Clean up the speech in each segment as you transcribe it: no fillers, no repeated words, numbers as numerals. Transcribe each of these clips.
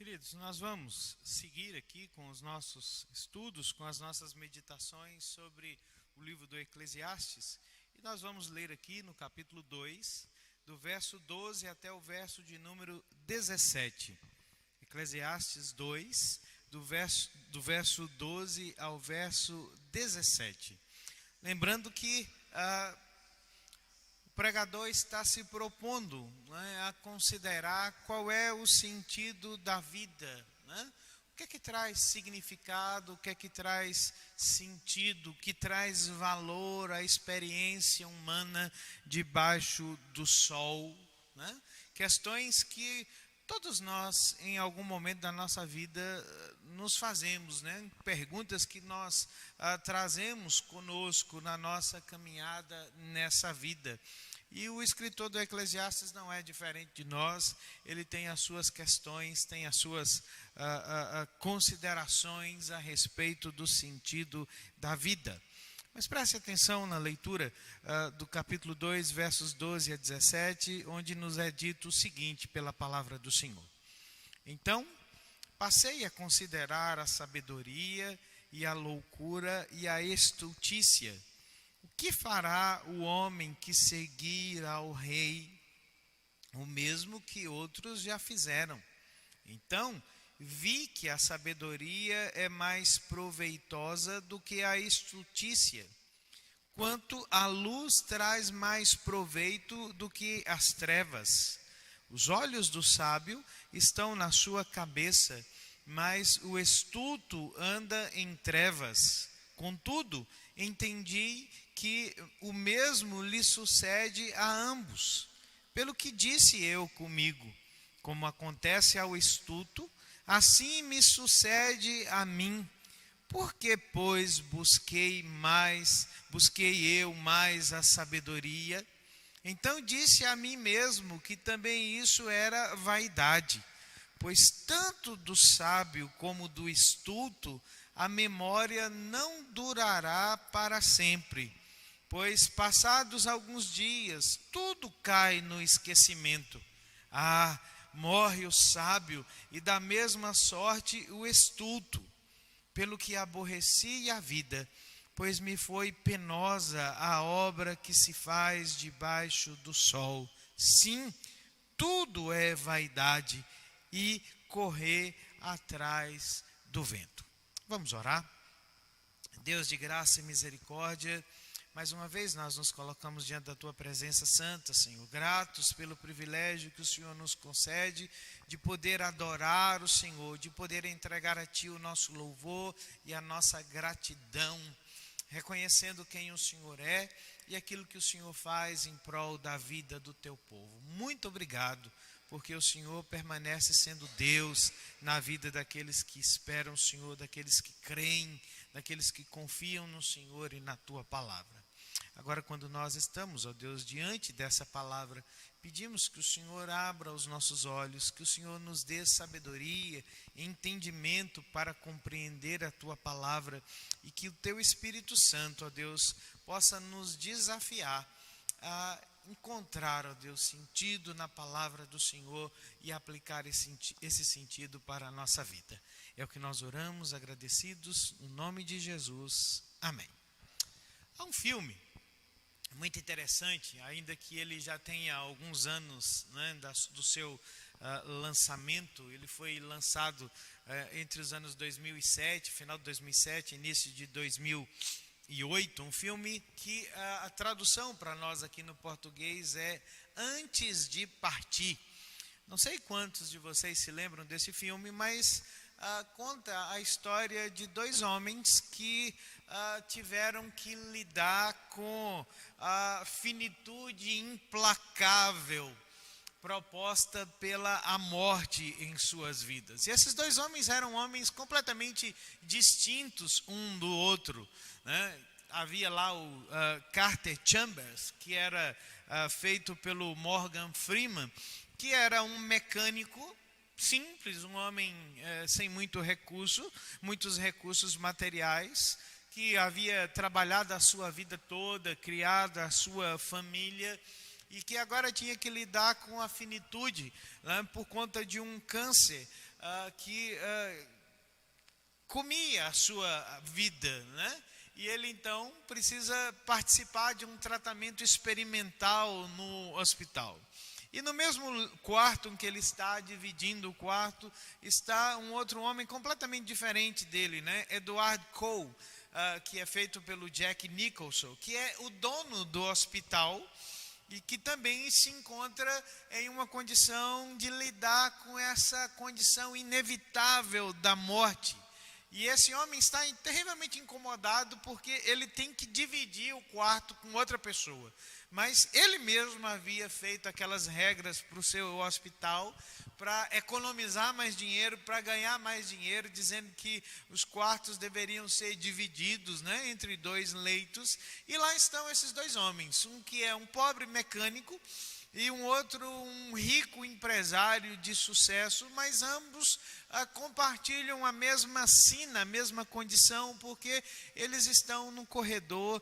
Queridos, nós vamos seguir aqui com os nossos estudos, com as nossas meditações sobre o livro do Eclesiastes. E nós vamos ler aqui no capítulo 2, do verso 12 até o verso de número 17. Eclesiastes 2, do verso 12 ao verso 17. Lembrando que o pregador está se propondo, né, a considerar qual é o sentido da vida, né? O que é que traz significado, o que é que traz sentido, o que traz valor à experiência humana debaixo do sol, né? Questões que todos nós, em algum momento da nossa vida, nos fazemos, né? Perguntas que nós trazemos conosco na nossa caminhada nessa vida. E o escritor do Eclesiastes não é diferente de nós, ele tem as suas questões, tem as suas considerações a respeito do sentido da vida. Mas preste atenção na leitura do capítulo 2, versos 12 a 17, onde nos é dito o seguinte pela palavra do Senhor. Então, passei a considerar a sabedoria e a loucura e a estultícia. O que fará o homem que seguir ao rei, o mesmo que outros já fizeram? Então, vi que a sabedoria é mais proveitosa do que a estultícia, quanto a luz traz mais proveito do que as trevas. Os olhos do sábio estão na sua cabeça, mas o estulto anda em trevas. Contudo, entendi que o mesmo lhe sucede a ambos. Pelo que disse eu comigo, como acontece ao estulto, assim me sucede a mim. Porque, pois, busquei eu mais a sabedoria? Então disse a mim mesmo que também isso era vaidade, pois tanto do sábio como do estulto a memória não durará para sempre, pois passados alguns dias tudo cai no esquecimento. Morre o sábio e da mesma sorte o estulto, pelo que aborreci a vida, pois me foi penosa a obra que se faz debaixo do sol. Sim, tudo é vaidade e correr atrás do vento. Vamos orar? Deus de graça e misericórdia, mais uma vez nós nos colocamos diante da Tua presença santa, Senhor, gratos pelo privilégio que o Senhor nos concede de poder adorar o Senhor, de poder entregar a Ti o nosso louvor e a nossa gratidão, reconhecendo quem o Senhor é e aquilo que o Senhor faz em prol da vida do Teu povo. Muito obrigado, porque o Senhor permanece sendo Deus na vida daqueles que esperam o Senhor, daqueles que creem, daqueles que confiam no Senhor e na Tua palavra. Agora, quando nós estamos, ó Deus, diante dessa palavra, pedimos que o Senhor abra os nossos olhos, que o Senhor nos dê sabedoria e entendimento para compreender a Tua palavra e que o Teu Espírito Santo, ó Deus, possa nos desafiar a encontrar, ó Deus, sentido na palavra do Senhor e aplicar esse sentido para a nossa vida. É o que nós oramos, agradecidos, no nome de Jesus. Amém. Há um filme muito interessante, ainda que ele já tenha alguns anos, né, do seu lançamento. Ele foi lançado entre os anos 2007, final de 2007, início de 2008, um filme que a tradução para nós aqui no português é Antes de Partir. Não sei quantos de vocês se lembram desse filme, mas conta a história de dois homens que tiveram que lidar com a finitude implacável proposta pela morte em suas vidas. E esses dois homens eram homens completamente distintos um do outro, né? Havia lá o Carter Chambers, que era feito pelo Morgan Freeman, que era um mecânico simples, um homem sem muitos recursos materiais, que havia trabalhado a sua vida toda, criado a sua família, e que agora tinha que lidar com a finitude, né, por conta de um câncer que comia a sua vida, né? E ele então precisa participar de um tratamento experimental no hospital. E no mesmo quarto em que ele está, dividindo o quarto, está um outro homem completamente diferente dele, né? Edward Cole, que é feito pelo Jack Nicholson, que é o dono do hospital e que também se encontra em uma condição de lidar com essa condição inevitável da morte. E esse homem está terrivelmente incomodado porque ele tem que dividir o quarto com outra pessoa. Mas ele mesmo havia feito aquelas regras para o seu hospital para economizar mais dinheiro, para ganhar mais dinheiro, dizendo que os quartos deveriam ser divididos, né, entre 2 leitos. E lá estão esses 2 homens, um que é um pobre mecânico e um outro um rico empresário de sucesso, mas ambos compartilham a mesma sina, a mesma condição, porque eles estão no corredor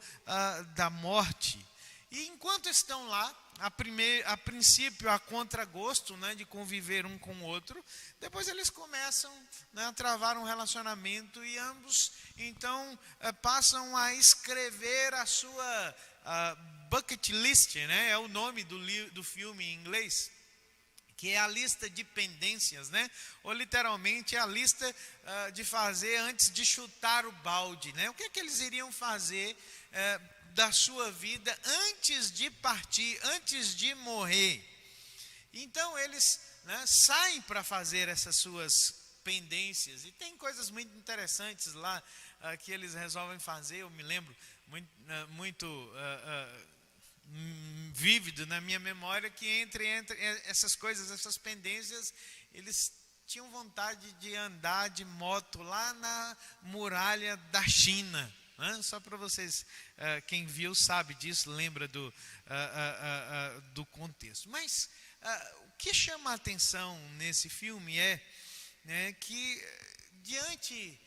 da morte. E enquanto estão lá, a princípio a contragosto, né, de conviver um com o outro, depois eles começam, né, a travar um relacionamento e ambos então passam a escrever a sua bucket list, né, é o nome do filme em inglês, que é a lista de pendências, né? Ou literalmente a lista de fazer antes de chutar o balde, né? O que é que eles iriam fazer da sua vida antes de partir, antes de morrer? Então eles, né, saem para fazer essas suas pendências, e tem coisas muito interessantes lá que eles resolvem fazer. Eu me lembro muito vívido na minha memória que entre essas coisas, essas pendências, eles tinham vontade de andar de moto lá na muralha da China, né? Só para vocês, quem viu sabe disso, lembra do contexto. Mas o que chama a atenção nesse filme é, né, que diante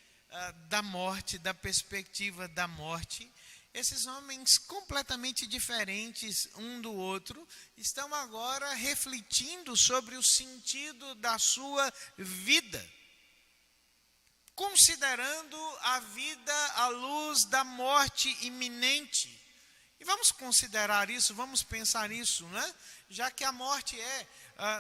da morte, da perspectiva da morte, esses homens completamente diferentes um do outro estão agora refletindo sobre o sentido da sua vida, considerando a vida à luz da morte iminente. E vamos considerar isso, vamos pensar nisso, né? Já que a morte é,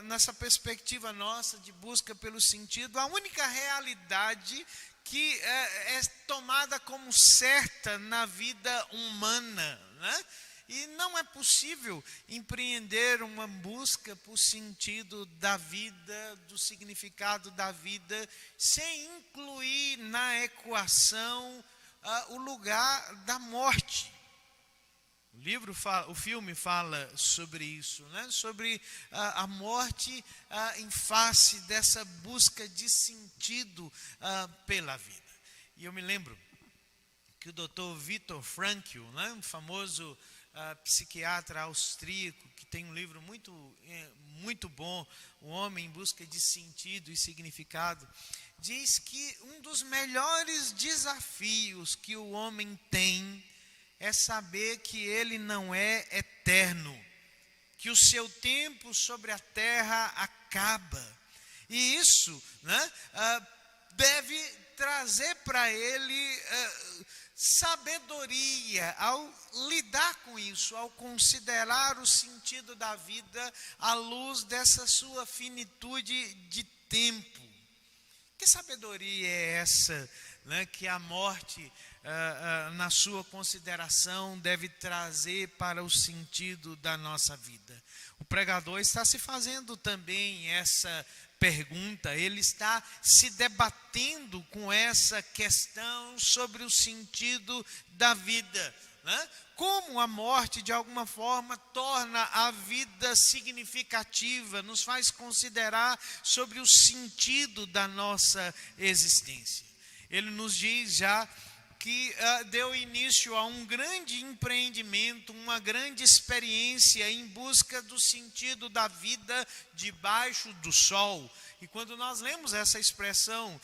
nessa perspectiva nossa de busca pelo sentido, a única realidade que é tomada como certa na vida humana, né? E não é possível empreender uma busca por sentido da vida, do significado da vida, sem incluir na equação o lugar da morte. O filme fala sobre isso, né? Sobre a morte em face dessa busca de sentido pela vida. E eu me lembro que o Dr. Viktor Frankl, né, um famoso psiquiatra austríaco, que tem um livro muito bom, O Homem em Busca de Sentido e Significado, diz que um dos melhores desafios que o homem tem é saber que ele não é eterno, que o seu tempo sobre a terra acaba. E isso, né, deve trazer para ele sabedoria ao lidar com isso, ao considerar o sentido da vida à luz dessa sua finitude de tempo. Que sabedoria é essa, né, que a morte, na sua consideração, deve trazer para o sentido da nossa vida? O pregador está se fazendo também essa pergunta, ele está se debatendo com essa questão sobre o sentido da vida, né? Como a morte, de alguma forma, torna a vida significativa, nos faz considerar sobre o sentido da nossa existência. Ele nos diz já que deu início a um grande empreendimento, uma grande experiência em busca do sentido da vida debaixo do sol. E quando nós lemos essa expressão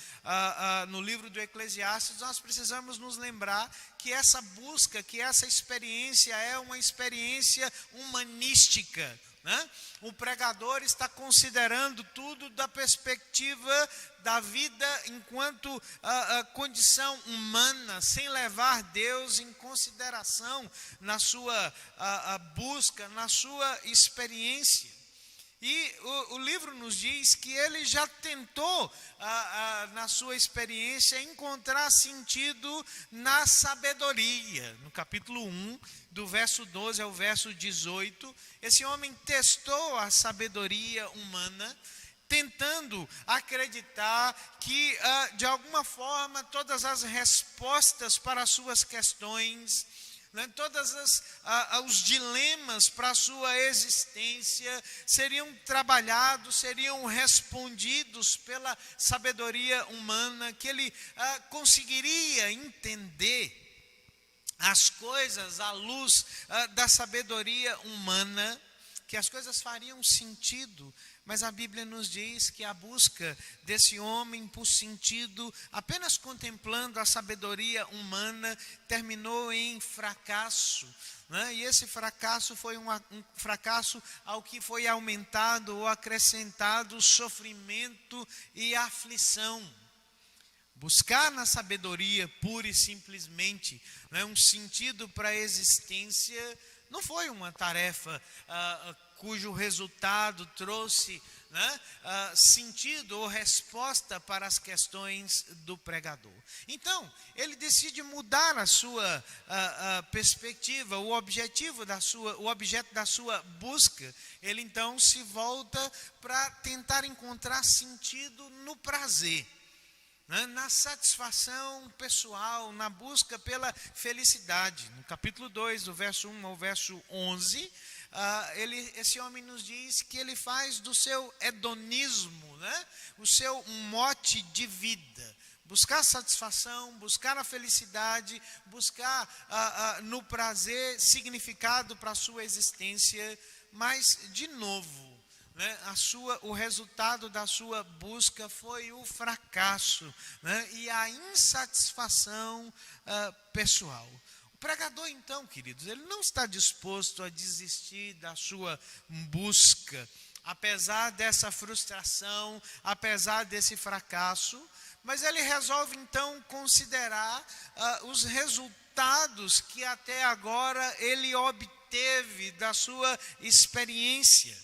no livro do Eclesiastes, nós precisamos nos lembrar que essa busca, que essa experiência é uma experiência humanística, né? O pregador está considerando tudo da perspectiva da vida enquanto a condição humana, sem levar Deus em consideração na sua a busca, na sua experiência. E o livro nos diz que ele já tentou, na sua experiência, encontrar sentido na sabedoria. No capítulo 1, do verso 12 ao verso 18, esse homem testou a sabedoria humana, tentando acreditar que, de alguma forma, todas as respostas para as suas questões, né, todos os dilemas para a sua existência seriam trabalhados, seriam respondidos pela sabedoria humana, que ele conseguiria entender as coisas à luz da sabedoria humana, que as coisas fariam sentido. Mas a Bíblia nos diz que a busca desse homem por sentido, apenas contemplando a sabedoria humana, terminou em fracasso, né? E esse fracasso foi um fracasso ao que foi aumentado ou acrescentado sofrimento e aflição. Buscar na sabedoria pura e simplesmente, né, um sentido para a existência não foi uma tarefa cujo resultado trouxe, né, sentido ou resposta para as questões do pregador. Então, ele decide mudar a sua perspectiva, o objeto da sua busca. Ele então se volta para tentar encontrar sentido no prazer, né, na satisfação pessoal, na busca pela felicidade. No capítulo 2, do verso 1 ao verso 11, esse homem nos diz que ele faz do seu hedonismo, né, o seu mote de vida. Buscar satisfação, buscar a felicidade, buscar no prazer significado para a sua existência, mas, de novo, né, o resultado da sua busca foi o fracasso, né, e a insatisfação pessoal. O pregador, então, queridos, ele não está disposto a desistir da sua busca, apesar dessa frustração, apesar desse fracasso, mas ele resolve, então, considerar os resultados que até agora ele obteve da sua experiência.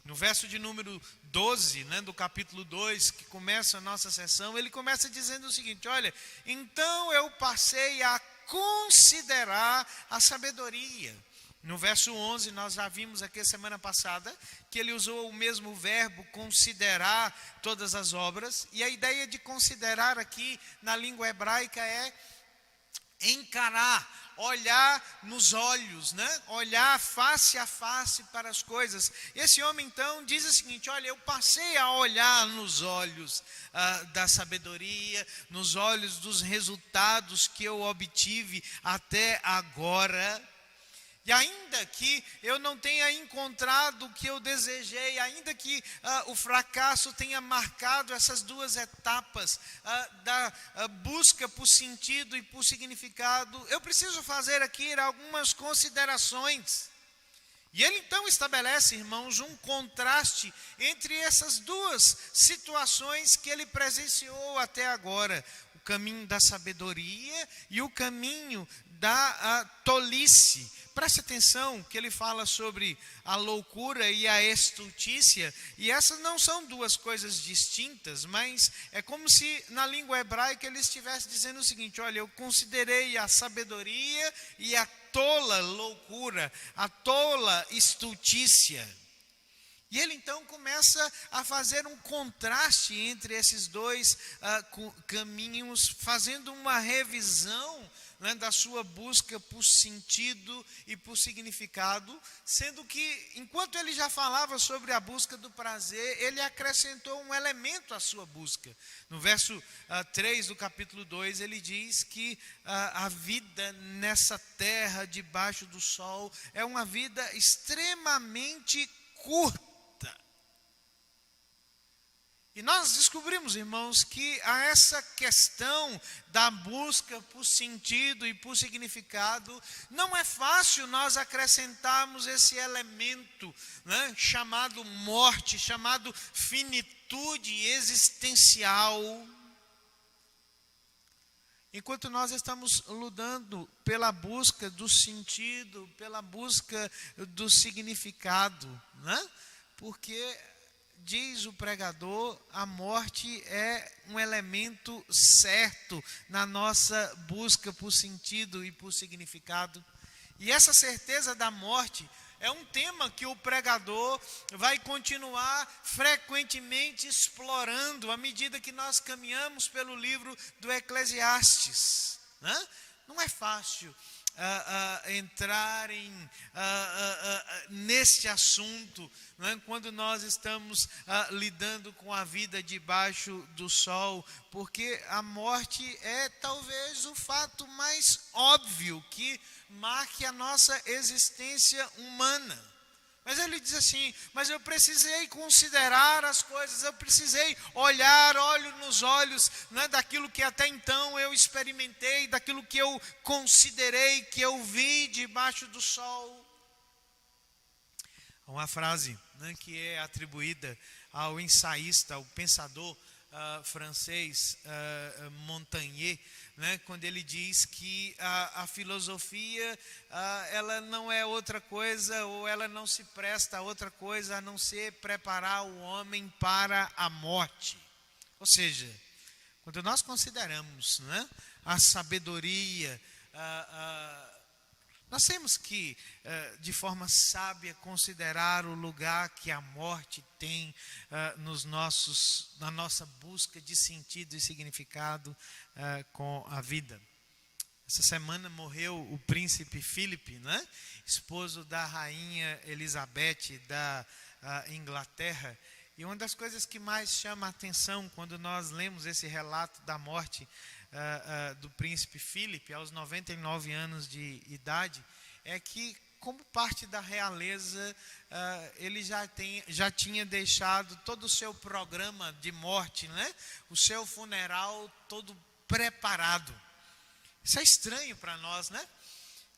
No verso de número 12, né, do capítulo 2, que começa a nossa sessão, ele começa dizendo o seguinte: olha, então eu passei a considerar a sabedoria. No verso 11, nós já vimos aqui semana passada, que ele usou o mesmo verbo, considerar todas as obras, e a ideia de considerar aqui, na língua hebraica, é encarar, olhar nos olhos, né? Olhar face a face para as coisas. Esse homem então diz o seguinte: olha, eu passei a olhar nos olhos da sabedoria, nos olhos dos resultados que eu obtive até agora. E ainda que eu não tenha encontrado o que eu desejei, ainda que o fracasso tenha marcado essas duas etapas da busca por sentido e por significado, eu preciso fazer aqui algumas considerações. E ele então estabelece, irmãos, um contraste entre essas duas situações que ele presenciou até agora: o caminho da sabedoria e o caminho da tolice. Preste atenção que ele fala sobre a loucura e a estultícia, e essas não são duas coisas distintas, mas é como se na língua hebraica ele estivesse dizendo o seguinte: olha, eu considerei a sabedoria e a tola loucura, a tola estultícia. E ele então começa a fazer um contraste entre esses dois caminhos, fazendo uma revisão, né, da sua busca por sentido e por significado, sendo que, enquanto ele já falava sobre a busca do prazer, ele acrescentou um elemento à sua busca. No verso 3 do capítulo 2, ele diz que a vida nessa terra, debaixo do sol, é uma vida extremamente curta. E nós descobrimos, irmãos, que a essa questão da busca por sentido e por significado, não é fácil nós acrescentarmos esse elemento, né, chamado morte, chamado finitude existencial. Enquanto nós estamos lutando pela busca do sentido, pela busca do significado, né? Porque, diz o pregador, a morte é um elemento certo na nossa busca por sentido e por significado. E essa certeza da morte é um tema que o pregador vai continuar frequentemente explorando à medida que nós caminhamos pelo livro do Eclesiastes, né? Não é fácil entrar neste assunto, né, quando nós estamos lidando com a vida debaixo do sol, porque a morte é talvez o fato mais óbvio que marque a nossa existência humana. Mas ele diz assim, mas eu precisei considerar as coisas, eu precisei olhar, olho nos olhos, né, daquilo que até então eu experimentei, daquilo que eu considerei, que eu vi debaixo do sol. Uma frase, né, que é atribuída ao ensaísta, ao pensador francês Montaigne, né, quando ele diz que a filosofia ela não é outra coisa, ou ela não se presta a outra coisa a não ser preparar o homem para a morte. Ou seja, quando nós consideramos, né, a sabedoria, nós temos que, de forma sábia, considerar o lugar que a morte tem na nossa busca de sentido e significado com a vida. Essa semana morreu o príncipe Philip, né? Esposo da rainha Elizabeth da Inglaterra. E uma das coisas que mais chama a atenção quando nós lemos esse relato da morte do príncipe Philip, aos 99 anos de idade, é que, como parte da realeza, ele já tinha deixado todo o seu programa de morte, né? O seu funeral todo preparado. Isso é estranho para nós, né?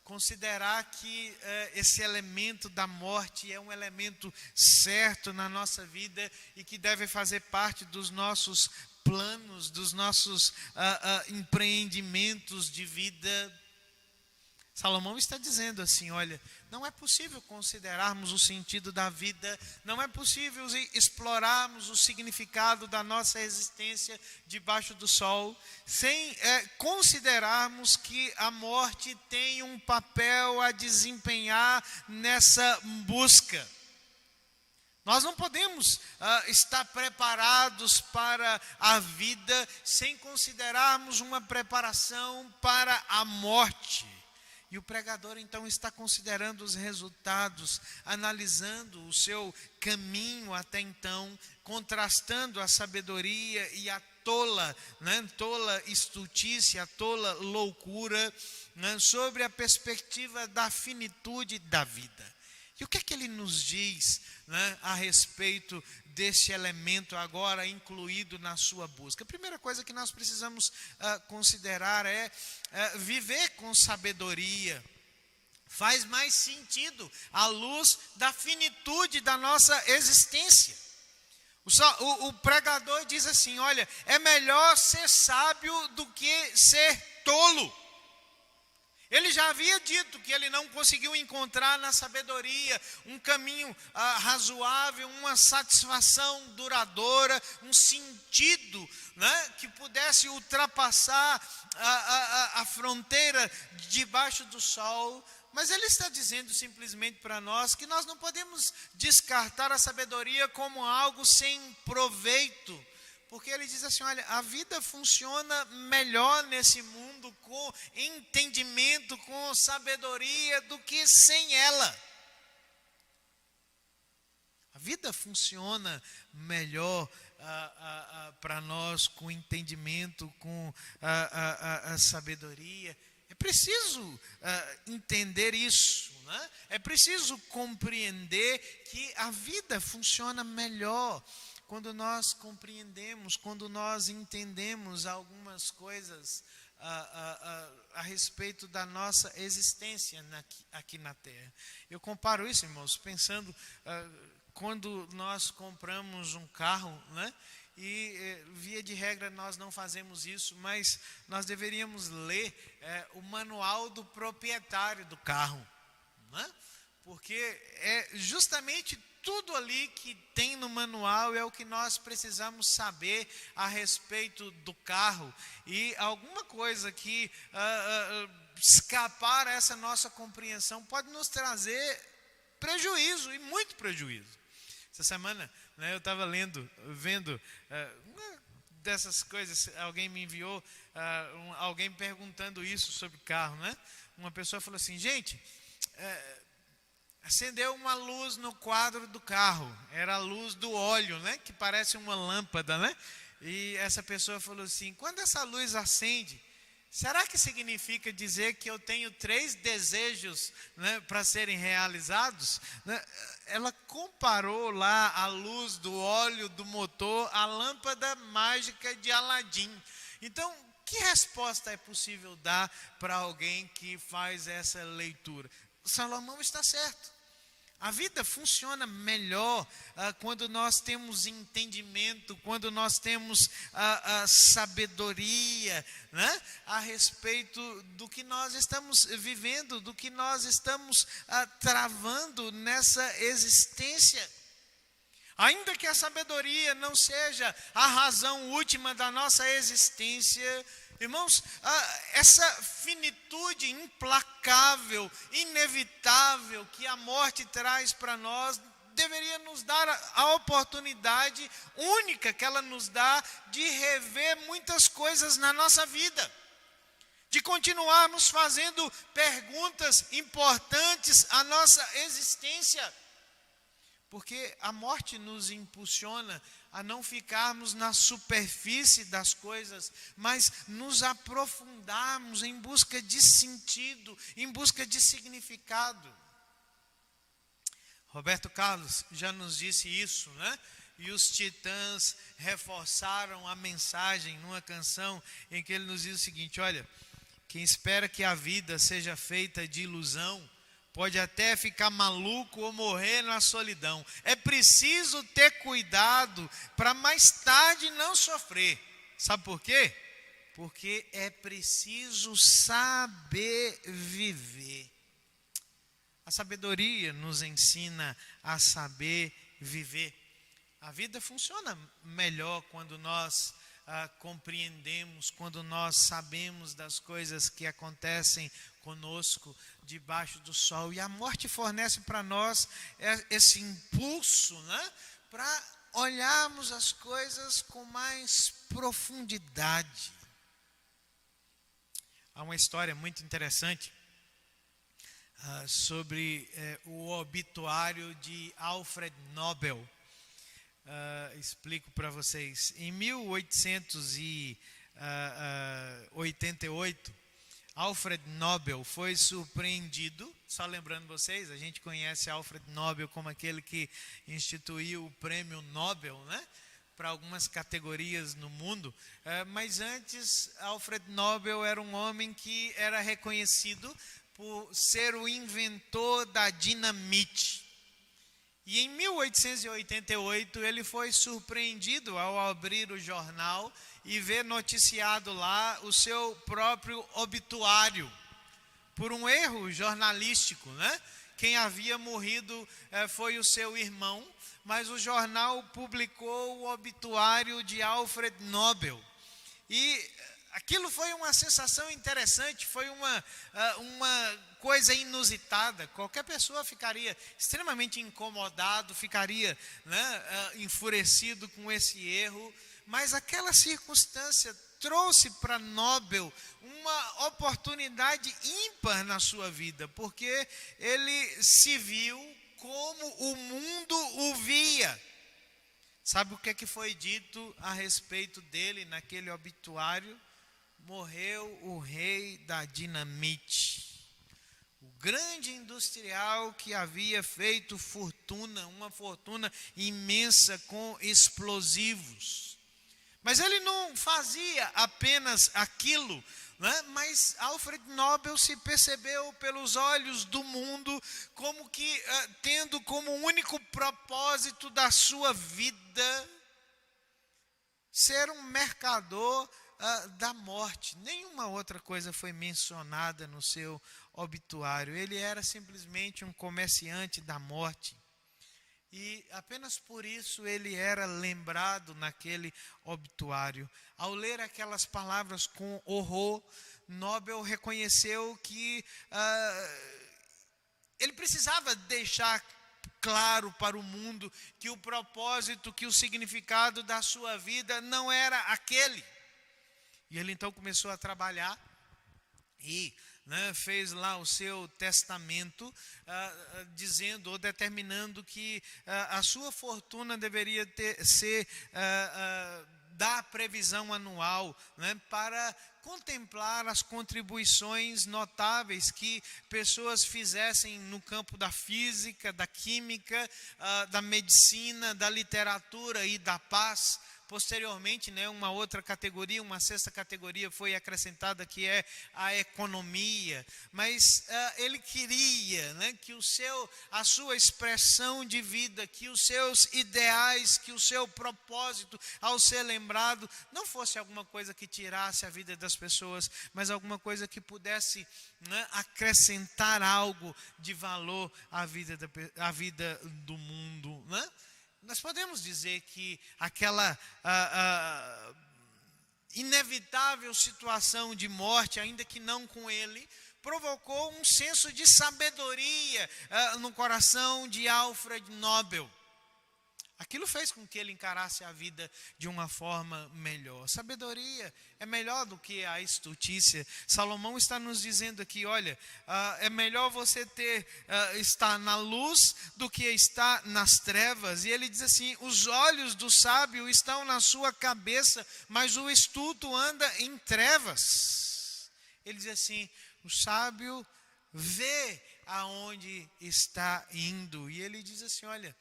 Considerar que esse elemento da morte é um elemento certo na nossa vida e que deve fazer parte dos nossos planos, dos nossos empreendimentos de vida. Salomão está dizendo assim, olha, não é possível considerarmos o sentido da vida, não é possível explorarmos o significado da nossa existência debaixo do sol, sem considerarmos que a morte tem um papel a desempenhar nessa busca. Nós não podemos estar preparados para a vida sem considerarmos uma preparação para a morte. E o pregador então está considerando os resultados, analisando o seu caminho até então, contrastando a sabedoria e a tola estultice, a tola loucura, né, sobre a perspectiva da finitude da vida. E o que é que ele nos diz, né, a respeito desse elemento agora incluído na sua busca? A primeira coisa que nós precisamos considerar é viver com sabedoria. Faz mais sentido à luz da finitude da nossa existência. O pregador diz assim, olha, é melhor ser sábio do que ser tolo. Ele já havia dito que ele não conseguiu encontrar na sabedoria um caminho razoável, uma satisfação duradoura, um sentido, né, que pudesse ultrapassar a fronteira debaixo do sol. Mas ele está dizendo simplesmente para nós que nós não podemos descartar a sabedoria como algo sem proveito. Porque ele diz assim, olha, a vida funciona melhor nesse mundo com entendimento, com sabedoria, do que sem ela. A vida funciona melhor para nós com entendimento, com a sabedoria. É preciso entender isso, né? É preciso compreender que a vida funciona melhor quando nós compreendemos, quando nós entendemos algumas coisas a respeito da nossa existência aqui na Terra. Eu comparo isso, irmãos, pensando quando nós compramos um carro, né? E via de regra nós não fazemos isso, mas nós deveríamos ler o manual do proprietário do carro, né? Porque é justamente tudo ali que tem no manual é o que nós precisamos saber a respeito do carro. E alguma coisa que escapar a essa nossa compreensão pode nos trazer prejuízo, e muito prejuízo. Essa semana, né, eu estava vendo uma dessas coisas, alguém me enviou, alguém perguntando isso sobre carro, né? Uma pessoa falou assim, gente, acendeu uma luz no quadro do carro, era a luz do óleo, né? Que parece uma lâmpada, né? E essa pessoa falou assim, quando essa luz acende, será que significa dizer que eu tenho 3 desejos, né, para serem realizados? Ela comparou lá a luz do óleo do motor à lâmpada mágica de Aladim. Então, que resposta é possível dar para alguém que faz essa leitura? Salomão está certo. A vida funciona melhor quando nós temos entendimento, quando nós temos a sabedoria, né, a respeito do que nós estamos vivendo, do que nós estamos travando nessa existência. Ainda que a sabedoria não seja a razão última da nossa existência, irmãos, essa finitude implacável, inevitável que a morte traz para nós, deveria nos dar a oportunidade única que ela nos dá de rever muitas coisas na nossa vida, de continuarmos fazendo perguntas importantes à nossa existência. Porque a morte nos impulsiona a não ficarmos na superfície das coisas, mas nos aprofundarmos em busca de sentido, em busca de significado. Roberto Carlos já nos disse isso, né? E os Titãs reforçaram a mensagem numa canção em que ele nos diz o seguinte, olha, quem espera que a vida seja feita de ilusão, pode até ficar maluco ou morrer na solidão. É preciso ter cuidado para mais tarde não sofrer. Sabe por quê? Porque é preciso saber viver. A sabedoria nos ensina a saber viver. A vida funciona melhor quando nós compreendemos, quando nós sabemos das coisas que acontecem conosco debaixo do sol. E a morte fornece para nós esse impulso, né, para olharmos as coisas com mais profundidade. Há uma história muito interessante sobre o obituário de Alfred Nobel. Explico para vocês. Em 1888, Alfred Nobel foi surpreendido. Só lembrando vocês, a gente conhece Alfred Nobel como aquele que instituiu o prêmio Nobel, né, para algumas categorias no mundo. Mas antes, Alfred Nobel era um homem que era reconhecido por ser o inventor da dinamite. E em 1888 ele foi surpreendido ao abrir o jornal e ver noticiado lá o seu próprio obituário, por um erro jornalístico, né? Quem havia morrido foi o seu irmão, mas o jornal publicou o obituário de Alfred Nobel. E aquilo foi uma sensação interessante, foi uma coisa inusitada. Qualquer pessoa ficaria extremamente incomodado, ficaria, né, enfurecido com esse erro. Mas aquela circunstância trouxe para Nobel uma oportunidade ímpar na sua vida, porque ele se viu como o mundo o via. Sabe o que foi dito a respeito dele naquele obituário? Morreu o rei da dinamite. O grande industrial que havia feito fortuna, uma fortuna imensa com explosivos. Mas ele não fazia apenas aquilo, né? Mas Alfred Nobel se percebeu pelos olhos do mundo como que tendo como único propósito da sua vida ser um mercador da morte. Nenhuma outra coisa foi mencionada no seu obituário. Ele era simplesmente um comerciante da morte. E apenas por isso ele era lembrado naquele obituário. Ao ler aquelas palavras com horror, Nobel reconheceu que ele precisava deixar claro para o mundo que o propósito, que o significado da sua vida não era aquele. E ele então começou a trabalhar e fez lá o seu testamento, dizendo ou determinando que a sua fortuna deveria ser da previsão anual, para contemplar as contribuições notáveis que pessoas fizessem no campo da física, da química, da medicina, da literatura e da paz. Posteriormente, uma outra categoria, uma sexta categoria foi acrescentada, que é a economia. Mas ele queria que a sua expressão de vida, que os seus ideais, que o seu propósito, ao ser lembrado, não fosse alguma coisa que tirasse a vida das pessoas, mas alguma coisa que pudesse acrescentar algo de valor à vida do mundo, Nós podemos dizer que aquela inevitável situação de morte, ainda que não com ele, provocou um senso de sabedoria no coração de Alfred Nobel. Aquilo fez com que ele encarasse a vida de uma forma melhor. Sabedoria é melhor do que a estultícia. Salomão está nos dizendo aqui, olha, é melhor você estar na luz do que estar nas trevas. E ele diz assim, os olhos do sábio estão na sua cabeça, mas o estulto anda em trevas. Ele diz assim, o sábio vê aonde está indo. E ele diz assim, olha,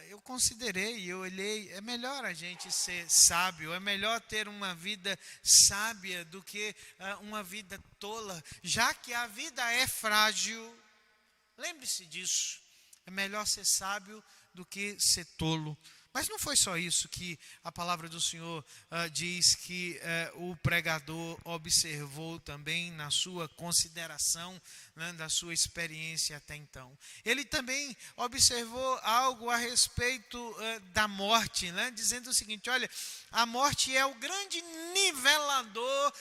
eu considerei, eu olhei, é melhor a gente ser sábio, é melhor ter uma vida sábia do que uma vida tola, já que a vida é frágil. Lembre-se disso, é melhor ser sábio do que ser tolo. Mas não foi só isso que a palavra do Senhor diz que o pregador observou também na sua consideração, da sua experiência até então. Ele também observou algo a respeito da morte, dizendo o seguinte, olha, a morte é o grande nivelador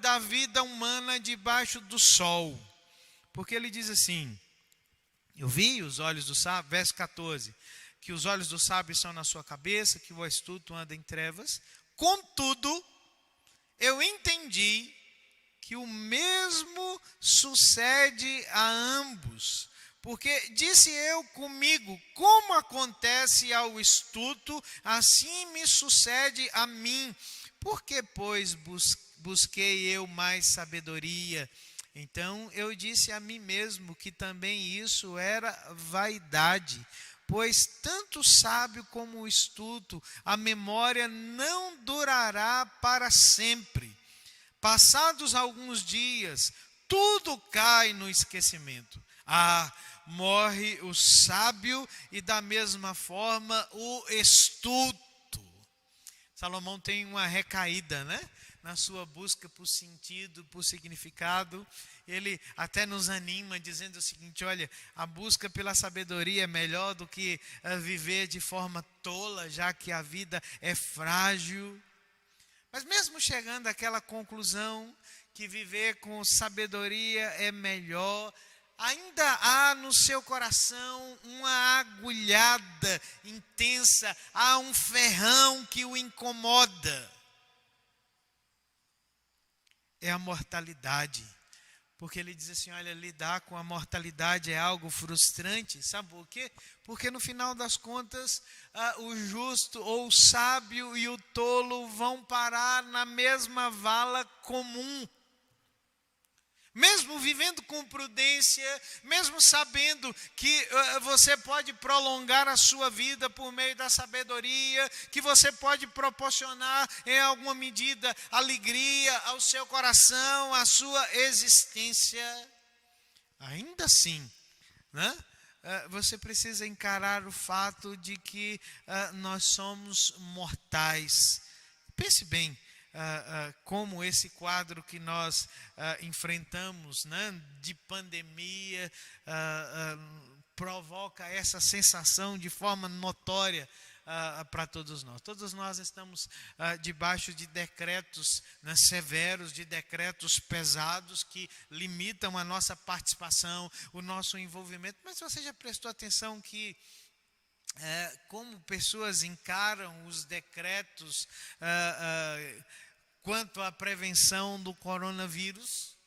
da vida humana debaixo do sol. Porque ele diz assim, eu vi os olhos do sábio, verso 14, que os olhos do sábio são na sua cabeça, que o astuto anda em trevas. Contudo, eu entendi que o mesmo sucede a ambos. Porque disse eu comigo, como acontece ao astuto, assim me sucede a mim. Por que, pois, busquei eu mais sabedoria? Então eu disse a mim mesmo que também isso era vaidade. Pois tanto o sábio como o astuto, a memória não durará para sempre. Passados alguns dias, tudo cai no esquecimento. Morre o sábio e da mesma forma o astuto. Salomão tem uma recaída, na sua busca por sentido, por significado. Ele até nos anima dizendo o seguinte, olha, a busca pela sabedoria é melhor do que viver de forma tola, já que a vida é frágil. Mas mesmo chegando àquela conclusão que viver com sabedoria é melhor, ainda há no seu coração uma agulhada intensa, há um ferrão que o incomoda. É a mortalidade. Porque ele diz assim, olha, lidar com a mortalidade é algo frustrante. Sabe por quê? Porque no final das contas, o justo ou o sábio e o tolo vão parar na mesma vala comum. mesmo vivendo com prudência, mesmo sabendo que você pode prolongar a sua vida por meio da sabedoria, que você pode proporcionar em alguma medida alegria ao seu coração, à sua existência, ainda assim, né? Você precisa encarar o fato de que nós somos mortais. Pense bem. Como esse quadro que nós enfrentamos, né, de pandemia, provoca essa sensação de forma notória para todos nós. Todos nós estamos debaixo de decretos, né, severos, de decretos pesados que limitam a nossa participação, o nosso envolvimento. Mas você já prestou atenção que como pessoas encaram os decretos quanto à prevenção do coronavírus?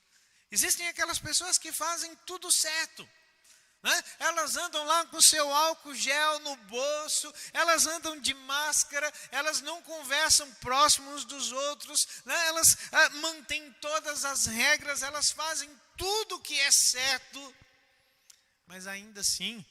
Existem aquelas pessoas que fazem tudo certo, né? Elas andam lá com seu álcool gel no bolso, elas andam de máscara, elas não conversam próximos uns dos outros, né? Elas mantêm todas as regras, elas fazem tudo o que é certo, mas ainda assim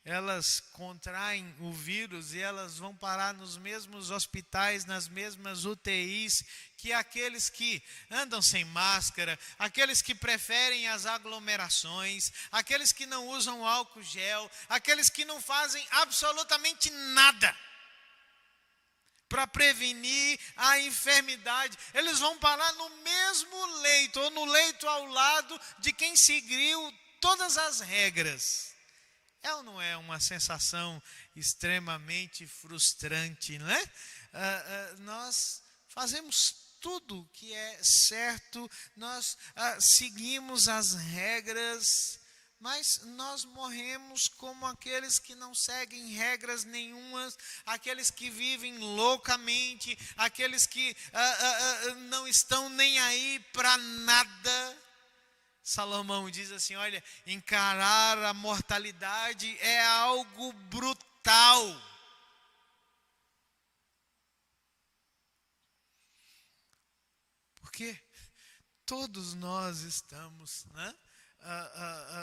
elas contraem o vírus e elas vão parar nos mesmos hospitais, nas mesmas UTIs, que aqueles que andam sem máscara, aqueles que preferem as aglomerações, aqueles que não usam álcool gel, aqueles que não fazem absolutamente nada para prevenir a enfermidade. Eles vão parar no mesmo leito, ou no leito ao lado de quem seguiu todas as regras. É ou não é uma sensação extremamente frustrante, né? Nós fazemos tudo que é certo, nós seguimos as regras, mas nós morremos como aqueles que não seguem regras nenhumas, aqueles que vivem loucamente, aqueles que não estão nem aí para nada. Salomão diz assim, olha, encarar a mortalidade é algo brutal. Porque todos nós estamos, né,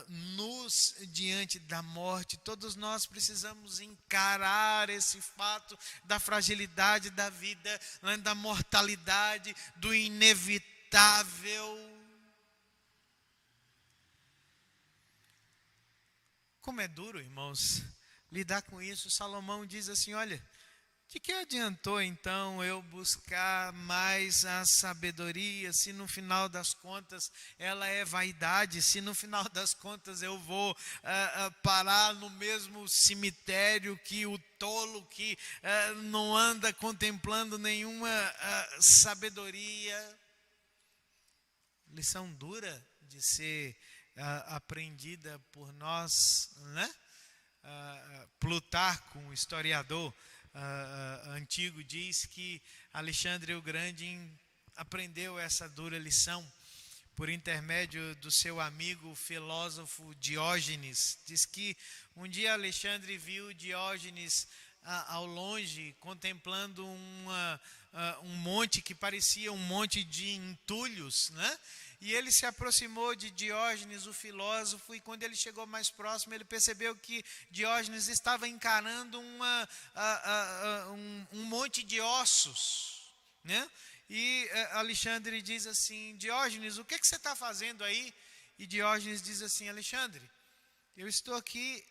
nus diante da morte, todos nós precisamos encarar esse fato da fragilidade da vida, né, da mortalidade, do inevitável. Como é duro, irmãos, lidar com isso. Salomão diz assim, olha, de que adiantou então eu buscar mais a sabedoria, se no final das contas ela é vaidade, se no final das contas eu vou parar no mesmo cemitério que o tolo que não anda contemplando nenhuma sabedoria. Lição dura de ser aprendida por nós, né? Plutarco, um historiador antigo, diz que Alexandre o Grande aprendeu essa dura lição por intermédio do seu amigo filósofo Diógenes. Diz que um dia Alexandre viu Diógenes ao longe, contemplando um monte que parecia um monte de entulhos, né? E ele se aproximou de Diógenes, o filósofo, e quando ele chegou mais próximo, ele percebeu que Diógenes estava encarando um monte de ossos, né? E Alexandre diz assim, Diógenes, o que você está fazendo aí? E Diógenes diz assim, Alexandre, eu estou aqui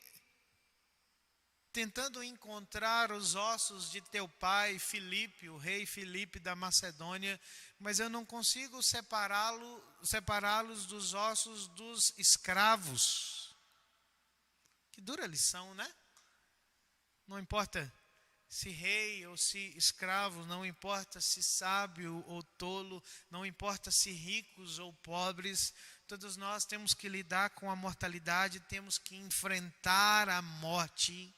tentando encontrar os ossos de teu pai Filipe, o rei Filipe da Macedônia, mas eu não consigo separá-los dos ossos dos escravos. Que dura lição, né? Não importa se rei ou se escravo, não importa se sábio ou tolo, não importa se ricos ou pobres, todos nós temos que lidar com a mortalidade, temos que enfrentar a morte.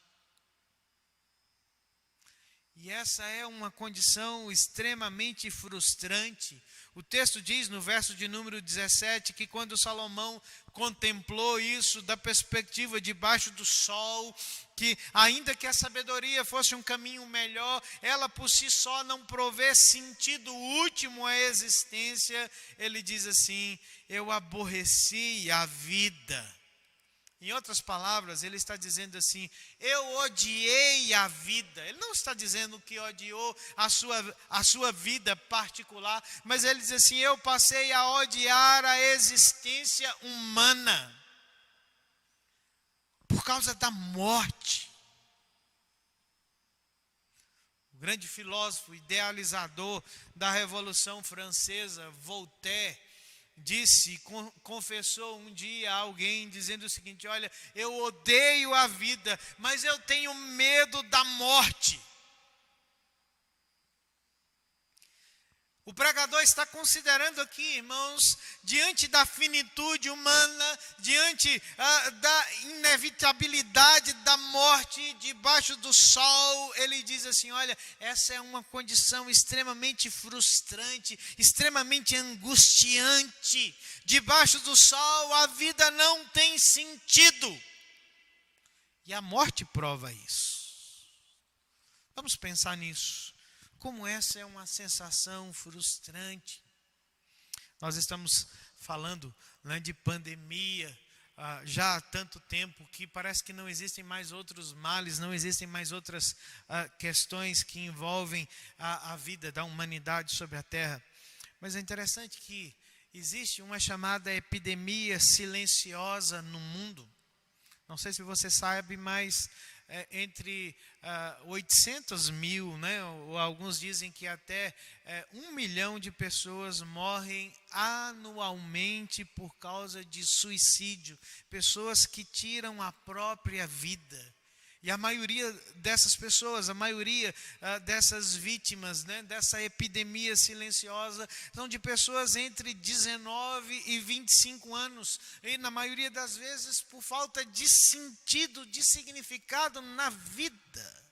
E essa é uma condição extremamente frustrante. O texto diz no verso de número 17 que quando Salomão contemplou isso da perspectiva debaixo do sol, que ainda que a sabedoria fosse um caminho melhor, ela por si só não provê sentido último à existência, ele diz assim: eu aborreci a vida. Em outras palavras, ele está dizendo assim: eu odiei a vida. Ele não está dizendo que odiou a sua vida particular, mas ele diz assim: eu passei a odiar a existência humana por causa da morte. O grande filósofo, idealizador da Revolução Francesa, Voltaire, confessou um dia a alguém dizendo o seguinte: olha, eu odeio a vida, mas eu tenho medo da morte. O pregador está considerando aqui, irmãos, diante da finitude humana, diante da inevitabilidade da morte debaixo do sol, ele diz assim: olha, essa é uma condição extremamente frustrante, extremamente angustiante. Debaixo do sol a vida não tem sentido. E a morte prova isso. Vamos pensar nisso. Como essa é uma sensação frustrante. Nós estamos falando, né, de pandemia já há tanto tempo que parece que não existem mais outros males, não existem mais outras questões que envolvem a vida da humanidade sobre a terra. Mas é interessante que existe uma chamada epidemia silenciosa no mundo. Não sei se você sabe, mas entre 800 mil, né, ou alguns dizem que até 1 milhão de pessoas morrem anualmente por causa de suicídio, pessoas que tiram a própria vida. E a maioria dessas pessoas, a maioria dessas vítimas, né, dessa epidemia silenciosa, são de pessoas entre 19 e 25 anos. E na maioria das vezes por falta de sentido, de significado na vida.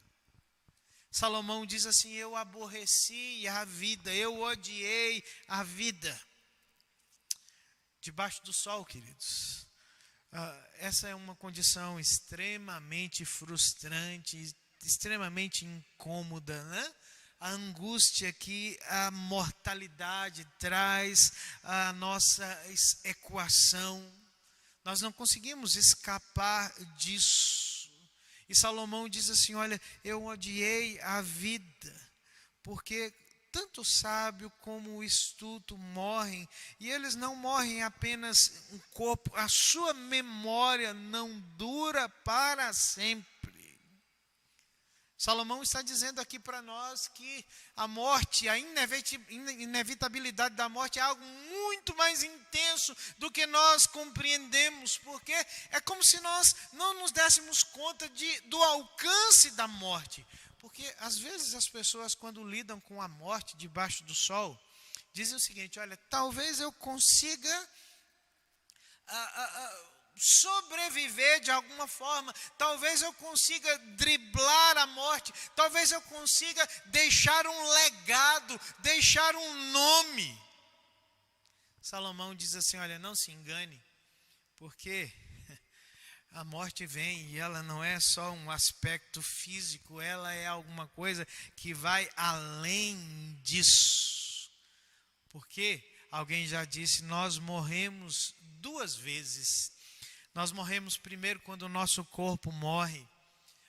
Salomão diz assim: eu aborreci a vida, eu odiei a vida. Debaixo do sol, queridos. Essa é uma condição extremamente frustrante, extremamente incômoda, né? A angústia que a mortalidade traz à nossa equação. Nós não conseguimos escapar disso. E Salomão diz assim: olha, eu odiei a vida, porque tanto o sábio como o estulto morrem, e eles não morrem apenas um corpo, a sua memória não dura para sempre. Salomão está dizendo aqui para nós que a morte, a inevitabilidade da morte é algo muito mais intenso do que nós compreendemos, porque é como se nós não nos dessemos conta do alcance da morte. Porque às vezes as pessoas, quando lidam com a morte debaixo do sol, dizem o seguinte: olha, talvez eu consiga sobreviver de alguma forma, talvez eu consiga driblar a morte, talvez eu consiga deixar um legado, deixar um nome. Salomão diz assim: olha, não se engane, porque a morte vem e ela não é só um aspecto físico, ela é alguma coisa que vai além disso. Porque alguém já disse, nós morremos 2 vezes. Nós morremos primeiro quando o nosso corpo morre,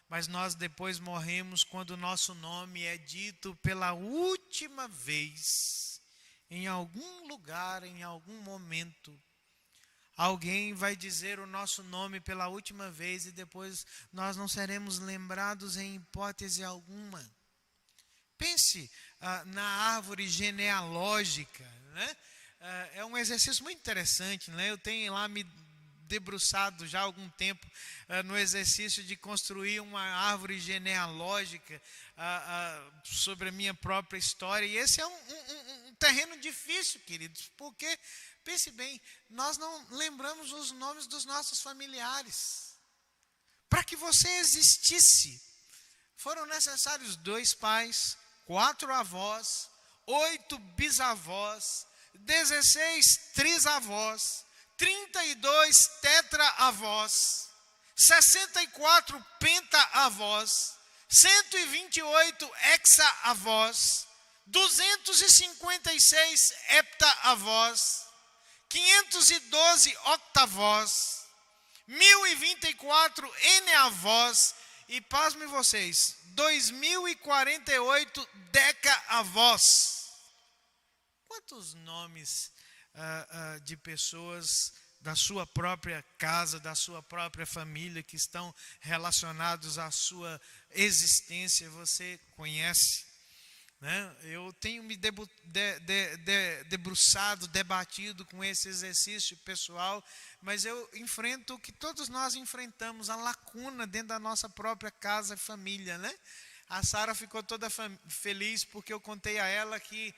mas nós depois morremos quando o nosso nome é dito pela última vez, em algum lugar, em algum momento. Alguém vai dizer o nosso nome pela última vez e depois nós não seremos lembrados em hipótese alguma. Pense na árvore genealógica, né? É um exercício muito interessante, né? Eu tenho lá me debruçado já há algum tempo no exercício de construir uma árvore genealógica sobre a minha própria história. E esse é um terreno difícil, queridos, porque, pense bem, nós não lembramos os nomes dos nossos familiares. Para que você existisse, Foram necessários 2 pais, 4 avós, 8 bisavós, 16 trisavós, 32 tetraavós, 64 pentaavós, 128 hexaavós, 256 heptaavós, 512 octavós, 1024 eneavós e, pasmem vocês, 2048 decaavós. Quantos nomes de pessoas da sua própria casa, da sua própria família, que estão relacionados à sua existência, você conhece? Né? Eu tenho me debruçado, debatido com esse exercício pessoal, mas eu enfrento o que todos nós enfrentamos, a lacuna dentro da nossa própria casa e família, né? A Sara ficou toda feliz porque eu contei a ela que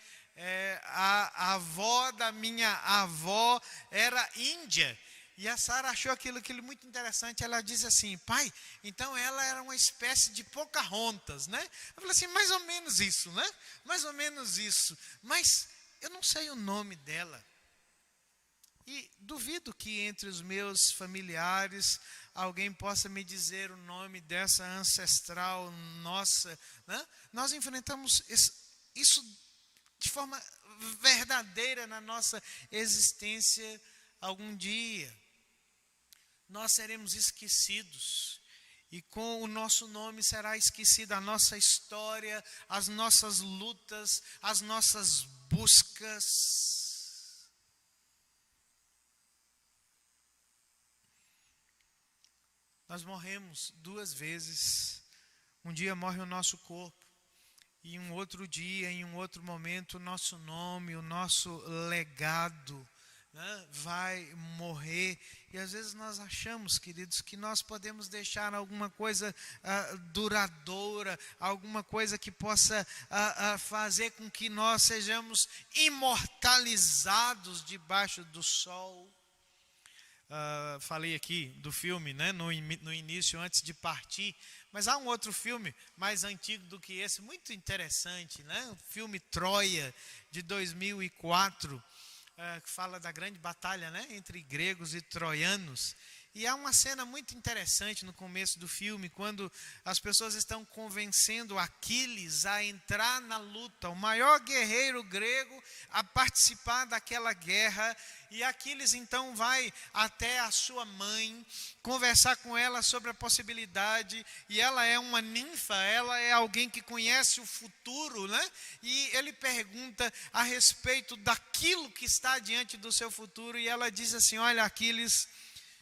a avó da minha avó era índia. E a Sara achou aquilo muito interessante. Ela disse assim: pai, então ela era uma espécie de Pocahontas, né? Eu falei assim: mais ou menos isso, né? Mais ou menos isso. Mas eu não sei o nome dela. E duvido que entre os meus familiares alguém possa me dizer o nome dessa ancestral nossa, né? Nós enfrentamos isso de forma verdadeira na nossa existência. Algum dia nós seremos esquecidos, e com o nosso nome será esquecida a nossa história, as nossas lutas, as nossas buscas. Nós morremos 2 vezes. Um dia morre o nosso corpo, e um outro dia, em um outro momento, o nosso nome, o nosso legado, né, vai morrer. E às vezes nós achamos, queridos, que nós podemos deixar alguma coisa duradoura, alguma coisa que possa fazer com que nós sejamos imortalizados debaixo do sol. Falei aqui do filme, né, no início, antes de partir, mas há um outro filme mais antigo do que esse, muito interessante, né? O filme Troia, de 2004, que fala da grande batalha, né, entre gregos e troianos. E há uma cena muito interessante no começo do filme, quando as pessoas estão convencendo Aquiles a entrar na luta, o maior guerreiro grego a participar daquela guerra. E Aquiles então vai até a sua mãe, conversar com ela sobre a possibilidade, e ela é uma ninfa, ela é alguém que conhece o futuro, né? E ele pergunta a respeito daquilo que está diante do seu futuro, e ela diz assim: olha, Aquiles,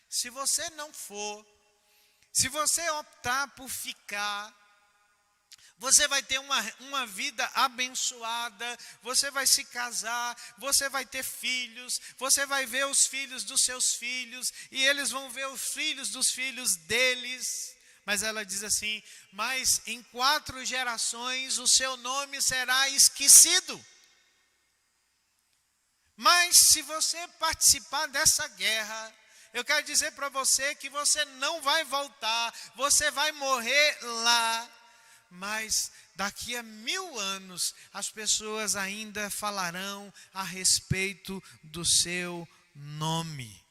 se você não for, se você optar por ficar, você vai ter uma vida abençoada, você vai se casar, você vai ter filhos, você vai ver os filhos dos seus filhos, e eles vão ver os filhos dos filhos deles. Mas ela diz assim: mas em 4 gerações o seu nome será esquecido. Mas se você participar dessa guerra, eu quero dizer para você que você não vai voltar, você vai morrer lá. Mas daqui a 1000 anos, as pessoas ainda falarão a respeito do seu nome.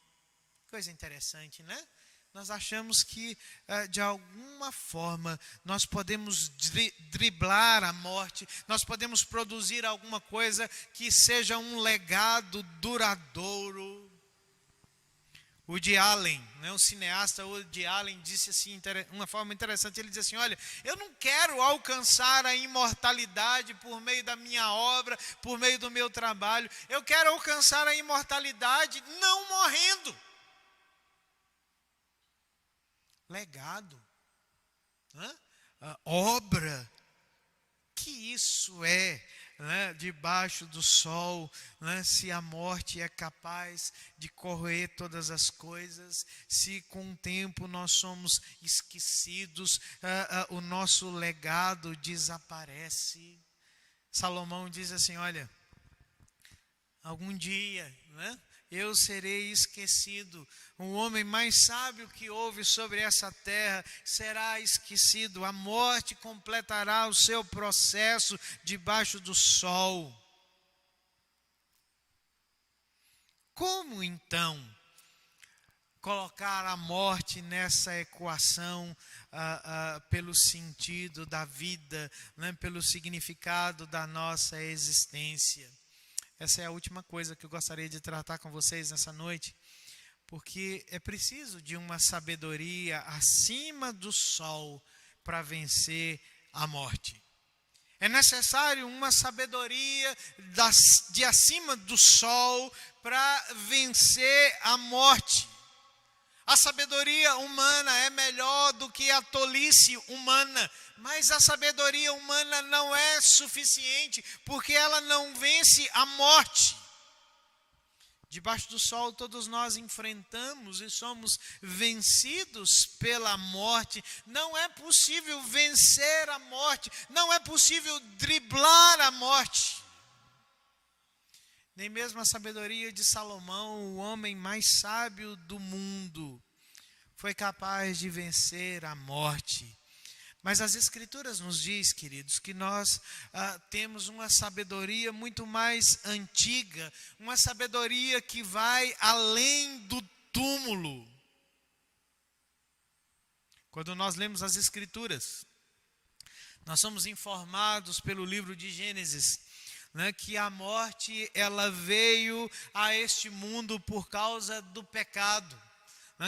Coisa interessante, né? Nós achamos que, de alguma forma, nós podemos driblar a morte, nós podemos produzir alguma coisa que seja um legado duradouro. Woody Allen, né, o cineasta Woody Allen, disse assim, uma forma interessante, ele disse assim: olha, eu não quero alcançar a imortalidade por meio da minha obra, por meio do meu trabalho, eu quero alcançar a imortalidade não morrendo. Legado, né? Obra, que isso é, né, debaixo do sol, né, se a morte é capaz de corroer todas as coisas, se com o tempo nós somos esquecidos, o nosso legado desaparece. Salomão diz assim: olha, algum dia, né, eu serei esquecido. O homem mais sábio que houve sobre essa terra será esquecido. A morte completará o seu processo debaixo do sol. Como então colocar a morte nessa equação pelo sentido da vida, né, pelo significado da nossa existência? Essa é a última coisa que eu gostaria de tratar com vocês nessa noite, porque é preciso de uma sabedoria acima do sol para vencer a morte. É necessário uma sabedoria de acima do sol para vencer a morte. A sabedoria humana é melhor do que a tolice humana, mas a sabedoria humana não é suficiente, porque ela não vence a morte. Debaixo do sol todos nós enfrentamos e somos vencidos pela morte. Não é possível vencer a morte, não é possível driblar a morte. Nem mesmo a sabedoria de Salomão, o homem mais sábio do mundo, foi capaz de vencer a morte. Mas as Escrituras nos diz, queridos, que nós temos uma sabedoria muito mais antiga, uma sabedoria que vai além do túmulo. Quando nós lemos as Escrituras, nós somos informados pelo livro de Gênesis, né, que a morte ela veio a este mundo por causa do pecado.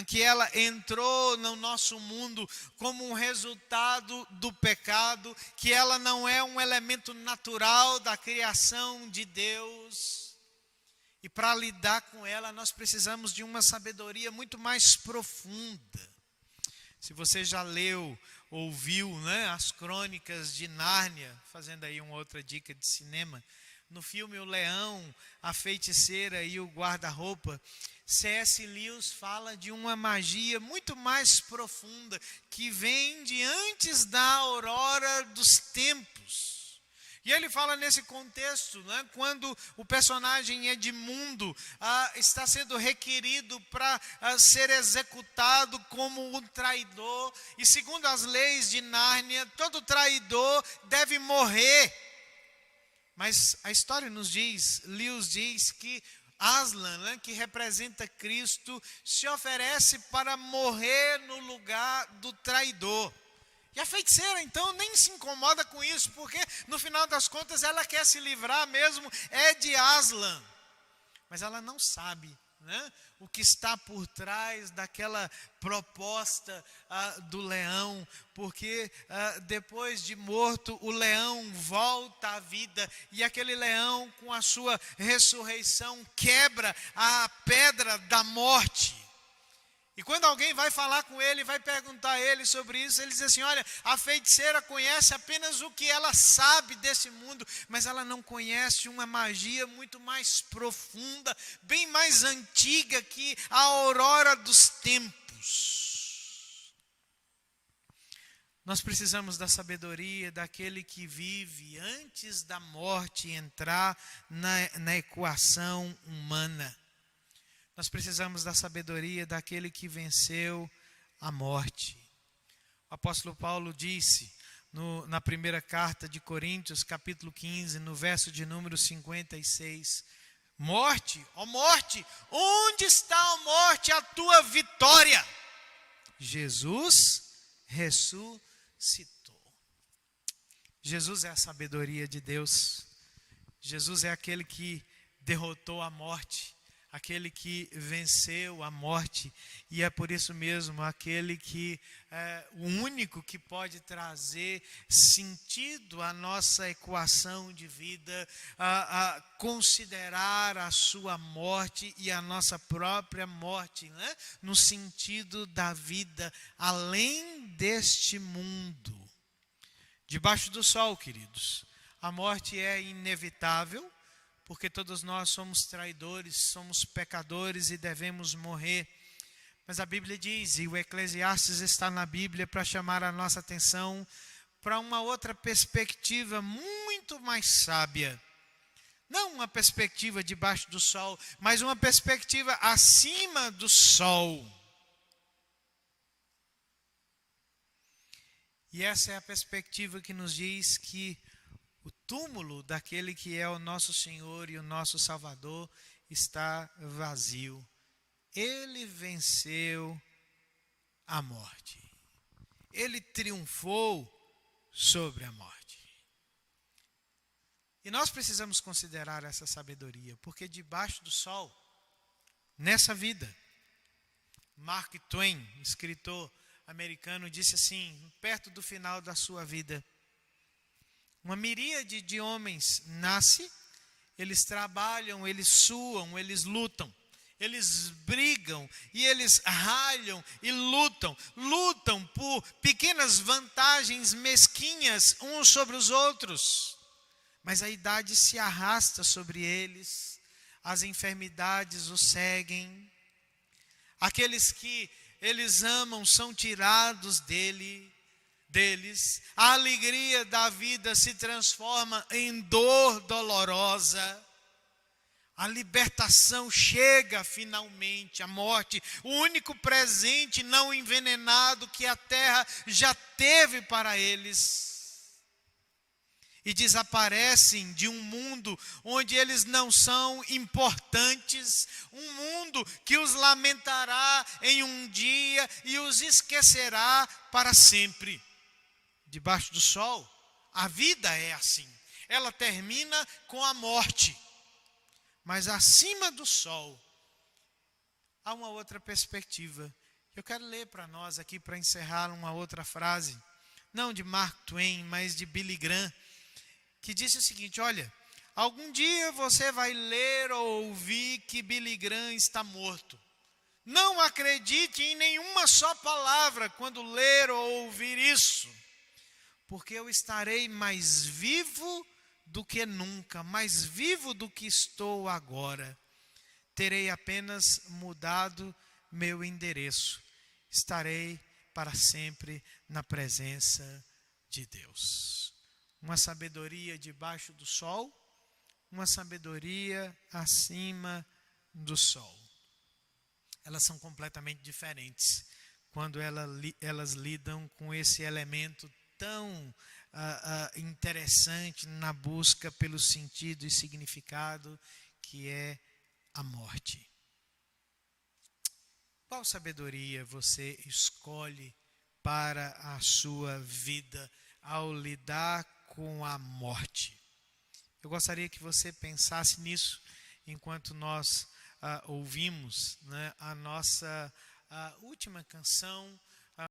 Que ela entrou no nosso mundo como um resultado do pecado, que ela não é um elemento natural da criação de Deus. E para lidar com ela, nós precisamos de uma sabedoria muito mais profunda. Se você já leu, ouviu, né, as crônicas de Nárnia, fazendo aí uma outra dica de cinema, no filme O Leão, a Feiticeira e o Guarda-Roupa, C.S. Lewis fala de uma magia muito mais profunda, que vem de antes da aurora dos tempos. E ele fala nesse contexto, né, quando o personagem Edmundo está sendo requerido para ser executado como um traidor. E segundo as leis de Nárnia, todo traidor deve morrer. Mas a história nos diz, Lewis diz que Aslan, né, que representa Cristo, se oferece para morrer no lugar do traidor. E a feiticeira, então, nem se incomoda com isso, porque no final das contas ela quer se livrar mesmo, de Aslan. Mas ela não sabe, né, o que está por trás daquela proposta do leão, porque depois de morto o leão volta à vida, e aquele leão com a sua ressurreição quebra a pedra da morte. E quando alguém vai falar com ele, vai perguntar a ele sobre isso, ele diz assim: olha, a feiticeira conhece apenas o que ela sabe desse mundo, mas ela não conhece uma magia muito mais profunda, bem mais antiga que a aurora dos tempos. Nós precisamos da sabedoria daquele que vive antes da morte entrar na equação humana. Nós precisamos da sabedoria daquele que venceu a morte. O apóstolo Paulo disse na primeira carta de Coríntios, capítulo 15, no verso de número 56, morte, ó morte, onde está, ó morte, a tua vitória? Jesus ressuscitou. Jesus é a sabedoria de Deus. Jesus é aquele que derrotou a morte, aquele que venceu a morte, e é por isso mesmo aquele que é o único que pode trazer sentido à nossa equação de vida, a considerar a sua morte e a nossa própria morte, né, no sentido da vida além deste mundo. Debaixo do sol, queridos, a morte é inevitável, porque todos nós somos traidores, somos pecadores e devemos morrer. Mas a Bíblia diz, e o Eclesiastes está na Bíblia para chamar a nossa atenção para uma outra perspectiva muito mais sábia. Não uma perspectiva debaixo do sol, mas uma perspectiva acima do sol. E essa é a perspectiva que nos diz que o túmulo daquele que é o nosso Senhor e o nosso Salvador está vazio. Ele venceu a morte. Ele triunfou sobre a morte. E nós precisamos considerar essa sabedoria, porque debaixo do sol, nessa vida, Mark Twain, escritor americano, disse assim, perto do final da sua vida: uma miríade de homens nasce, eles trabalham, eles suam, eles lutam, eles brigam e eles ralham e lutam por pequenas vantagens mesquinhas uns sobre os outros. Mas a idade se arrasta sobre eles, as enfermidades os seguem, aqueles que eles amam são tirados deles, a alegria da vida se transforma em dor dolorosa, a libertação chega finalmente, a morte, o único presente não envenenado que a terra já teve para eles. E desaparecem de um mundo onde eles não são importantes, um mundo que os lamentará em um dia e os esquecerá para sempre. Debaixo do sol, a vida é assim, ela termina com a morte, mas acima do sol, há uma outra perspectiva. Eu quero ler para nós aqui, para encerrar, uma outra frase, não de Mark Twain, mas de Billy Graham, que disse o seguinte: olha, algum dia você vai ler ou ouvir que Billy Graham está morto. Não acredite em nenhuma só palavra quando ler ou ouvir isso, porque eu estarei mais vivo do que nunca, mais vivo do que estou agora. Terei apenas mudado meu endereço. Estarei para sempre na presença de Deus. Uma sabedoria debaixo do sol, uma sabedoria acima do sol. Elas são completamente diferentes quando elas lidam com esse elemento tão interessante na busca pelo sentido e significado que é a morte. Qual sabedoria você escolhe para a sua vida ao lidar com a morte? Eu gostaria que você pensasse nisso enquanto nós ouvimos, né, a nossa última canção